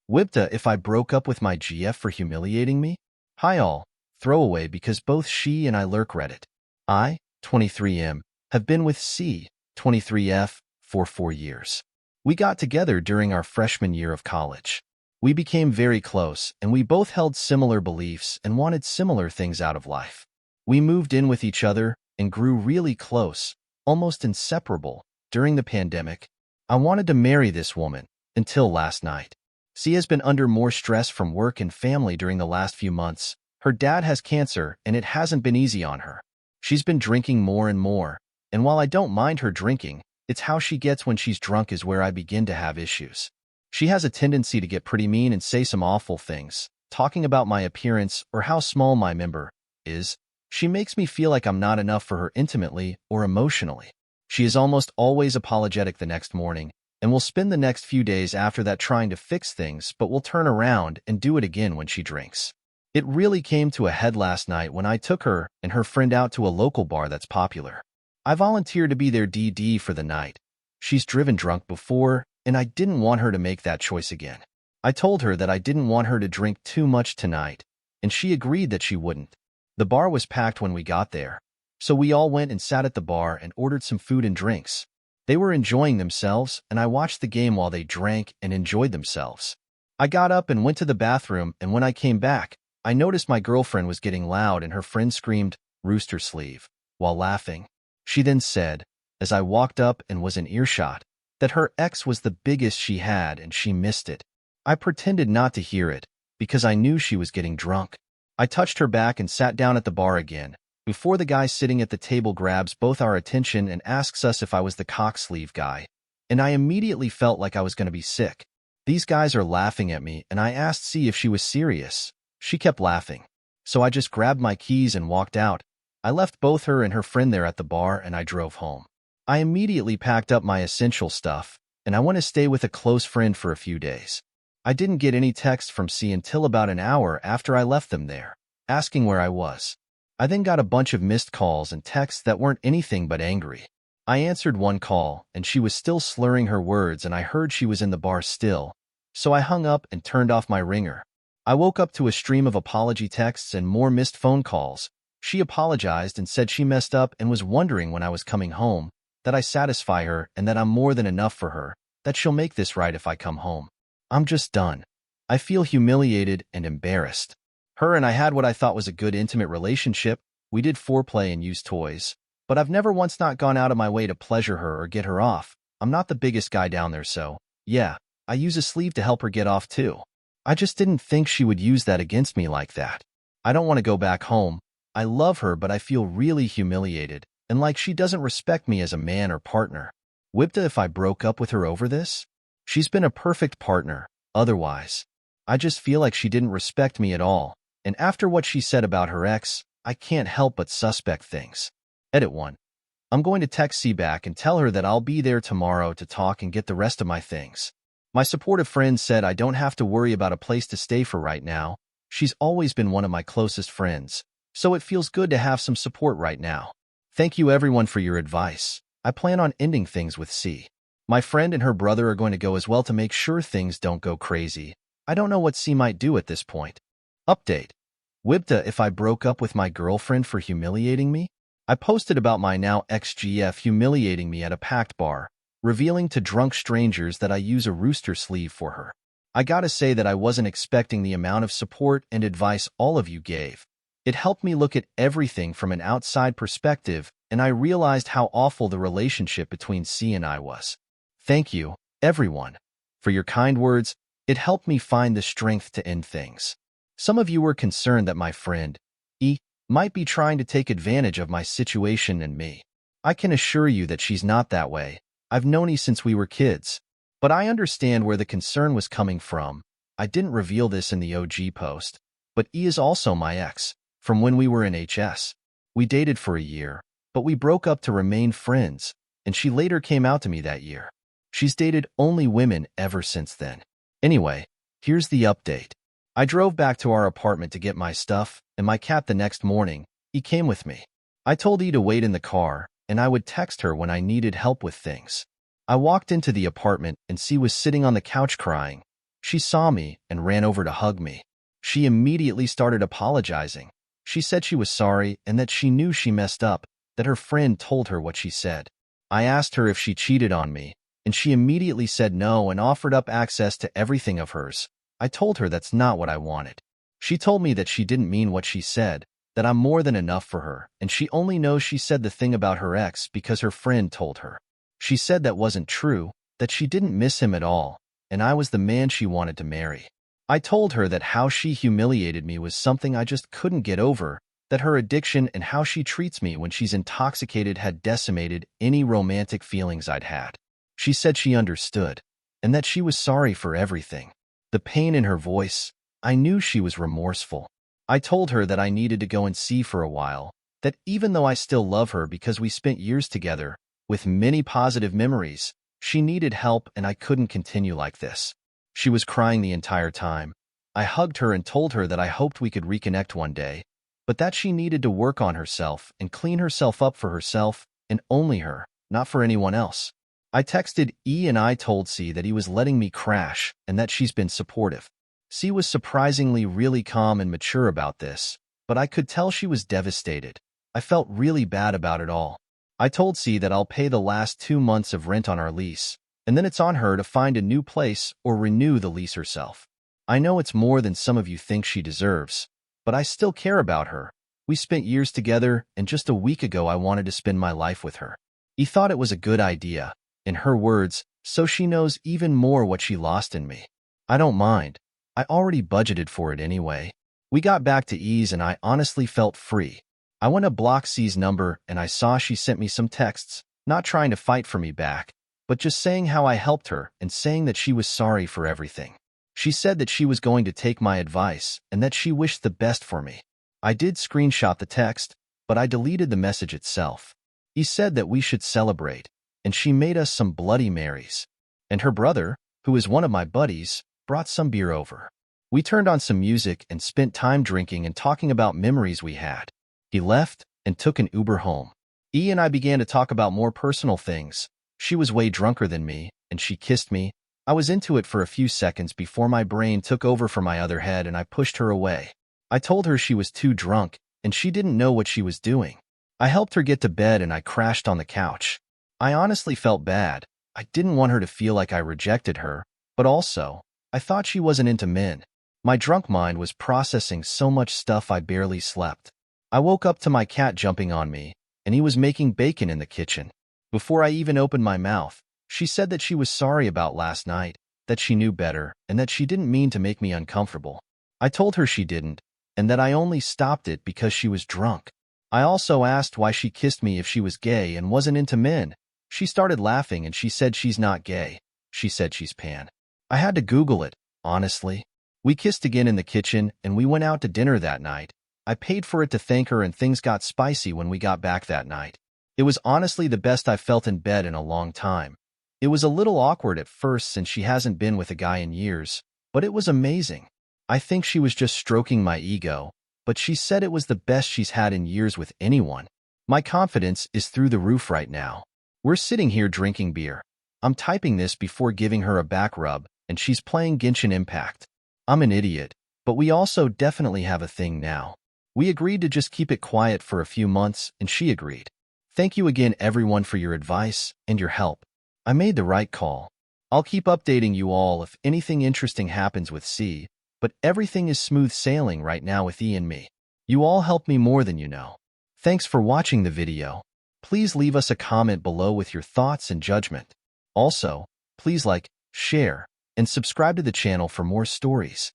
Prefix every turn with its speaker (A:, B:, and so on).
A: WIBTA if I broke up with my GF for humiliating me? Hi all. Throwaway because both she and I lurk Reddit. I, 23M, have been with C, 23F, for 4 years. We got together during our freshman year of college. We became very close, and we both held similar beliefs and wanted similar things out of life. We moved in with each other and grew really close, almost inseparable, during the pandemic. I wanted to marry this woman, until last night. C has been under more stress from work and family during the last few months. Her dad has cancer, and it hasn't been easy on her. She's been drinking more and more, and while I don't mind her drinking, it's how she gets when she's drunk is where I begin to have issues. She has a tendency to get pretty mean and say some awful things, talking about my appearance or how small my member is. She makes me feel like I'm not enough for her intimately or emotionally. She is almost always apologetic the next morning, and will spend the next few days after that trying to fix things, but will turn around and do it again when she drinks. It really came to a head last night when I took her and her friend out to a local bar that's popular. I volunteered to be their DD for the night. She's driven drunk before, and I didn't want her to make that choice again. I told her that I didn't want her to drink too much tonight, and she agreed that she wouldn't. The bar was packed when we got there, so we all went and sat at the bar and ordered some food and drinks. They were enjoying themselves, and I watched the game while they drank and enjoyed themselves. I got up and went to the bathroom, and when I came back, I noticed my girlfriend was getting loud and her friend screamed, "Rooster sleeve," while laughing. She then said, as I walked up and was in earshot, that her ex was the biggest she had and she missed it. I pretended not to hear it, because I knew she was getting drunk. I touched her back and sat down at the bar again, before the guy sitting at the table grabs both our attention and asks us if I was the cock sleeve guy, and I immediately felt like I was going to be sick. These guys are laughing at me, and I asked C if she was serious. She kept laughing. So I just grabbed my keys and walked out. I left both her and her friend there at the bar, and I drove home. I immediately packed up my essential stuff, and I went to stay with a close friend for a few days. I didn't get any text from C until about an hour after I left them there, asking where I was. I then got a bunch of missed calls and texts that weren't anything but angry. I answered one call, and she was still slurring her words, and I heard she was in the bar still, so I hung up and turned off my ringer. I woke up to a stream of apology texts and more missed phone calls. She apologized and said she messed up and was wondering when I was coming home, that I satisfy her and that I'm more than enough for her, that she'll make this right if I come home. I'm just done. I feel humiliated and embarrassed. Her and I had what I thought was a good intimate relationship. We did foreplay and used toys, but I've never once not gone out of my way to pleasure her or get her off. I'm not the biggest guy down there, so, yeah, I use a sleeve to help her get off too. I just didn't think she would use that against me like that. I don't want to go back home. I love her, but I feel really humiliated, and like she doesn't respect me as a man or partner. WIBTA if I broke up with her over this? She's been a perfect partner, otherwise. I just feel like she didn't respect me at all, and after what she said about her ex, I can't help but suspect things. Edit 1. I'm going to text C back and tell her that I'll be there tomorrow to talk and get the rest of my things. My supportive friend said I don't have to worry about a place to stay for right now. She's always been one of my closest friends, so it feels good to have some support right now. Thank you everyone for your advice. I plan on ending things with C. My friend and her brother are going to go as well to make sure things don't go crazy. I don't know what C might do at this point. Update. WIBTA if I broke up with my girlfriend for humiliating me? I posted about my now ex-GF humiliating me at a packed bar, revealing to drunk strangers that I use a rooster sleeve for her. I gotta say that I wasn't expecting the amount of support and advice all of you gave. It helped me look at everything from an outside perspective, and I realized how awful the relationship between C and I was. Thank you, everyone, for your kind words. It helped me find the strength to end things. Some of you were concerned that my friend, E, might be trying to take advantage of my situation and me. I can assure you that she's not that way. I've known E since we were kids, but I understand where the concern was coming from. I didn't reveal this in the OG post, but E is also my ex, from when we were in HS. We dated for a year, but we broke up to remain friends, and she later came out to me that year. She's dated only women ever since then. Anyway, here's the update. I drove back to our apartment to get my stuff, and my cat the next morning. E came with me. I told E to wait in the car, and I would text her when I needed help with things. I walked into the apartment and C was sitting on the couch crying. She saw me and ran over to hug me. She immediately started apologizing. She said she was sorry and that she knew she messed up, that her friend told her what she said. I asked her if she cheated on me, and she immediately said no and offered up access to everything of hers. I told her that's not what I wanted. She told me that she didn't mean what she said, that I'm more than enough for her, and she only knows she said the thing about her ex because her friend told her. She said that wasn't true, that she didn't miss him at all, and I was the man she wanted to marry. I told her that how she humiliated me was something I just couldn't get over, that her addiction and how she treats me when she's intoxicated had decimated any romantic feelings I'd had. She said she understood, and that she was sorry for everything. The pain in her voice, I knew she was remorseful. I told her that I needed to go and see for a while, that even though I still love her because we spent years together, with many positive memories, she needed help and I couldn't continue like this. She was crying the entire time. I hugged her and told her that I hoped we could reconnect one day, but that she needed to work on herself and clean herself up for herself and only her, not for anyone else. I texted E and I told C that he was letting me crash and that she's been supportive. C was surprisingly really calm and mature about this, but I could tell she was devastated. I felt really bad about it all. I told C that I'll pay the last 2 months of rent on our lease, and then it's on her to find a new place or renew the lease herself. I know it's more than some of you think she deserves, but I still care about her. We spent years together, and just a week ago I wanted to spend my life with her. He thought it was a good idea, in her words, so she knows even more what she lost in me. I don't mind. I already budgeted for it anyway. We got back to E's and I honestly felt free. I went to block C's number and I saw she sent me some texts, not trying to fight for me back, but just saying how I helped her and saying that she was sorry for everything. She said that she was going to take my advice and that she wished the best for me. I did screenshot the text, but I deleted the message itself. He said that we should celebrate, and she made us some Bloody Marys. And her brother, who is one of my buddies, brought some beer over. We turned on some music and spent time drinking and talking about memories we had. He left and took an Uber home. E and I began to talk about more personal things. She was way drunker than me, and she kissed me. I was into it for a few seconds before my brain took over for my other head and I pushed her away. I told her she was too drunk, and she didn't know what she was doing. I helped her get to bed and I crashed on the couch. I honestly felt bad. I didn't want her to feel like I rejected her, but also, I thought she wasn't into men. My drunk mind was processing so much stuff I barely slept. I woke up to my cat jumping on me, and he was making bacon in the kitchen. Before I even opened my mouth, she said that she was sorry about last night, that she knew better, and that she didn't mean to make me uncomfortable. I told her she didn't, and that I only stopped it because she was drunk. I also asked why she kissed me if she was gay and wasn't into men. She started laughing and she said she's not gay. She said she's pan. I had to Google it, honestly. We kissed again in the kitchen and we went out to dinner that night. I paid for it to thank her and things got spicy when we got back that night. It was honestly the best I felt in bed in a long time. It was a little awkward at first since she hasn't been with a guy in years, but it was amazing. I think she was just stroking my ego, but she said it was the best she's had in years with anyone. My confidence is through the roof right now. We're sitting here drinking beer. I'm typing this before giving her a back rub, and she's playing Genshin Impact. I'm an idiot, but we also definitely have a thing now. We agreed to just keep it quiet for a few months, and she agreed. Thank you again everyone for your advice and your help. I made the right call. I'll keep updating you all if anything interesting happens with C, but everything is smooth sailing right now with E and me. You all help me more than you know. Thanks for watching the video. Please leave us a comment below with your thoughts and judgment. Also, please like, share, and subscribe to the channel for more stories.